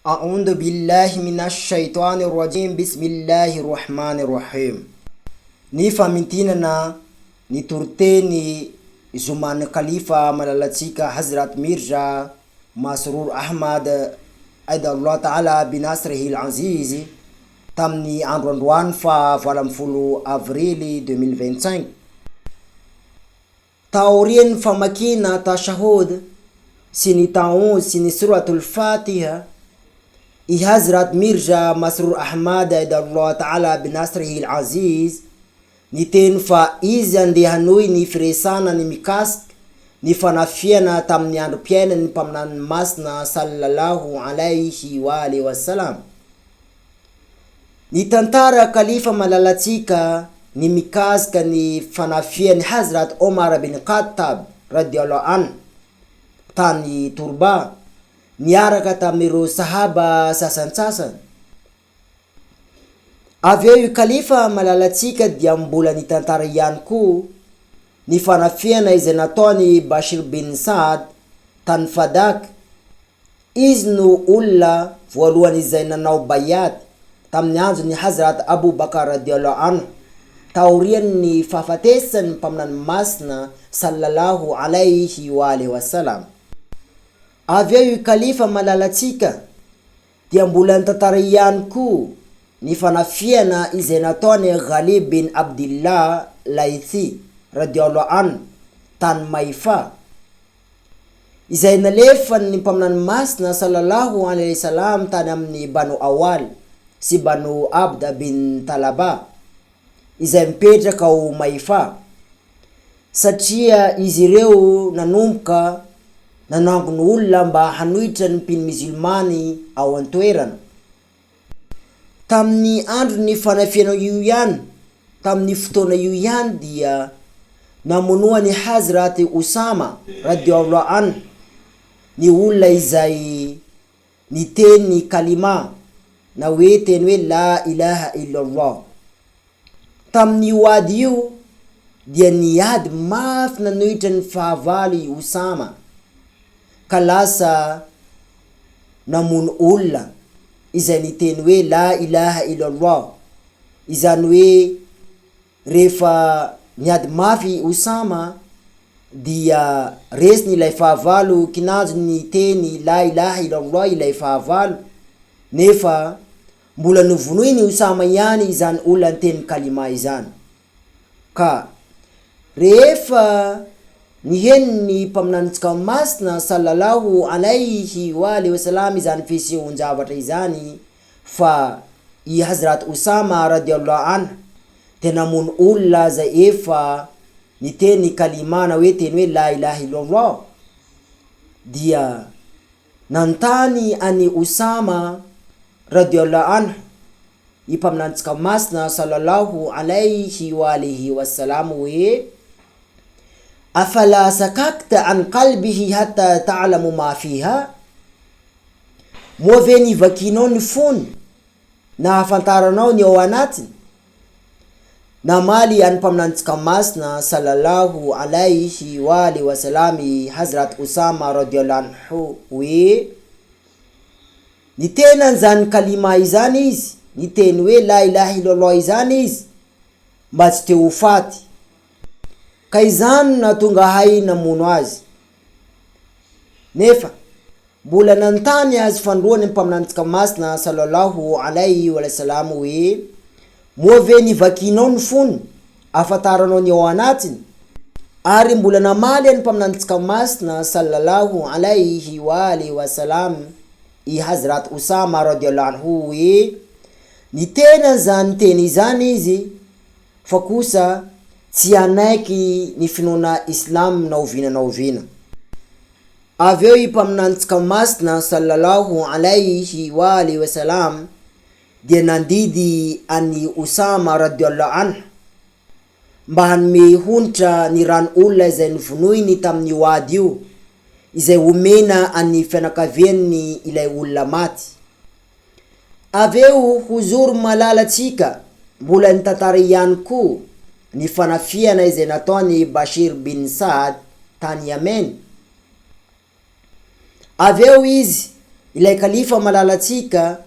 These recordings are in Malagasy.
A'udhu billahi minash shaitani rajim. Bismillahir rahmanir rahim. Ny famintinana ny toroteny Zoman Khalifa malalatsika Hazrat Mirza Masroor Ahmad Aidallah Ta'ala bin Nasrihil Aziz tamin'ny androandroany fa 20 avrily 2025. Taorian'ny famakina tashahud sy ny taon sy ny suratul Fatiha i Hazrat Mirza Masroor Ahmad Aidallah Ta'ala bin Nasrihil Aziz, ny teny fa izy andeha hanohy ny firesana ny mikasika ny fanafiana tamin'ny androm-piainany ny mpaminany masina sallallahu alaihi wa alihi wasallam. Ny tantara Khalifa malalatsika ny mikasika ny fanafiany Hazrat Omar bin Khattab radiallahu anhu tany Turba niaraka tamin'ireo sahaba sasantsasany. Avy eo Khalifa malalatsika dia mbola ny tantara ihany koa ny fanafiana izay nataony Bashir bin Saad tany Fadak. Izy no olona voalohany izay nanao bayat tamin'ny andron'ny Hazrat Abu Bakar radiallahu anhu taorian'ny fahafatesany mpaminany masina sallallahu alaihi wa alihi wasallam. Avy eo Khalifa malalatsika dia mbola nitantara ihany koa ny fanafiana izay nataony Ghalib bin Abdillah Laythi radiallahu anhu tany Maifa, izay nalefany ny mpaminany masina sallallahu alaihi wasallam tany amin'ny Banu Awal sy Banu Abda bin Talaba izay mipetraka ao Maifa, satria izy ireo nanomboka nanangony olona mba hanohitra ny mpino musulmany ao an-toerana. Tamin'ny andro ny fanafiana io ihany, tamin'ny fotoana io ihany dia namonoa ny Hazrat Usama radiallahu anhu ny olona izay niteny kalima na hoe teny hoe la ilaha illallah. Tamin'ny wady io dia niady mafy nanohitra ny fahavalo Usama ka lasa namono olona izay niteny hoe la ilaha illallah. Izany hoe rehefa niady mafy Usama dia resiny ilay fahavalo kinanjo ny teny la ilaha illallah ilay fahavalo, nefa mbola novonoiny Usama ihany izany olona niteny kalima izany. Ka rehefa nihenony mpaminantsika masina sallallahu alaihi wa alihi wasallam izany fisehoan-javatra izany fa i Hazrat Usama radiallahu anhu dia namono olona zay efa niteny kalima na hoe teny hoe la ilaha illallah, dia nantany ani Usama radiallahu anhu i mpaminantsika masina sallallahu alaihi wa alihi wasallam hoe afala sakakta an qalbihi hatta ta'lamu ma fiha, moa ve ny vakinao ny fony na hafantaranao ny ao anatiny. Namaly any mpaminantsika masina sallallahu alaihi wa alihi wasallam Hazrat Usama radiallahu anhu hoe ny tena zany kalima izany izy, ny teny hoe la ilaha illallah izany izy mba tsy teo faty, ka izany na tonga hay namono azy. Nefa mbola nantany azy fandroany mpaminantsika masina sallallahu alaihi wasallam hoe moa ve ny vakinao ny fony afantaranao ny ao anatiny. Ary mbola namaly any mpaminantsika masina sallallahu alaihi wa alihi wasallam i Hazrat Usama radiallahu anhu hoe ny tena zany teny izany izy fa kosa tsy anaiky ny finoana Islam na ovina. Avy eo i mpaminantsika masina sallallahu alaihi wa alihi wasallam dia nandidy ani Usama radiallahu anhu mba hanome honitra ny rano olona izay nivonoiny tamin'ny wady io, izay omena any fianakaviany ilay olona maty. Avy eo huzuru malalatsika mbola nitantara ihany koa ny fanafiana izay nataony Bashir bin Saad tany Yemen. Avy eo izy ilay kalifa malalatsika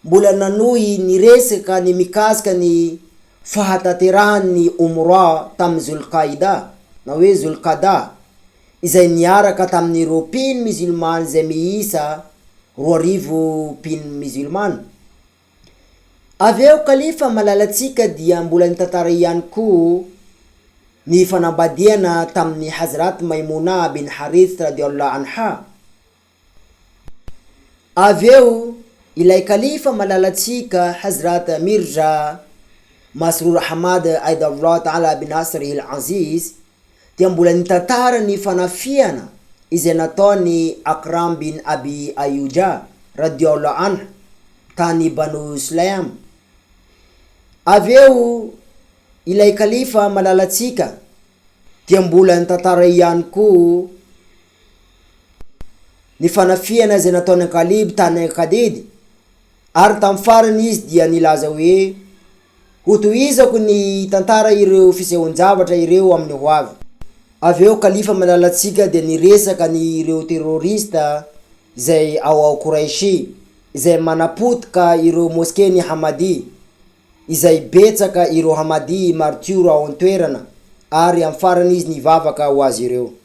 mbola nanohy niresaka ny mikasika ny fahataterahan'ny umra tamin'ny Zulqaida na hoe Zulqada, izay niaraka tamin'ny mpino musulman izay miisa 2000 mpino musulman. Avy eo kalifa malalatsika dia mbola nitantara ihany koa ny fanambadiana tamin'ny Hazrat Maimuna bin Harith radhiyallahu anha. Avy eo ilay kalifa malalatsika Hazrat Mirza Masrur Ahmad Aidallah Ta'ala bin Nasrihi al-Aziz dia mbola nitantara ny fanafiana izay nataony Akram bin Abi Ayuja radhiyallahu anhu tany Banu Sulaim. Avy eo ilay kalifa malalatsika dia mbola nitantara ihany koa ny fanafiana izay nataony Kalib tany Kadid, ary tamin'ny farany izy dia nilaza hoe hotohizako ny tantara ireo fisehoan-javatra ireo amin'ny hoavy. Avy eo kalifa malalatsika dia niresaka ny ireo terrorista izay ao Quraishi izay manapotika ireo moskeny Hamadi, izay betsaka ireo Hamadi martyr ao an-toerana, ary amin'ny farany izy nivavaka ho azy ireo.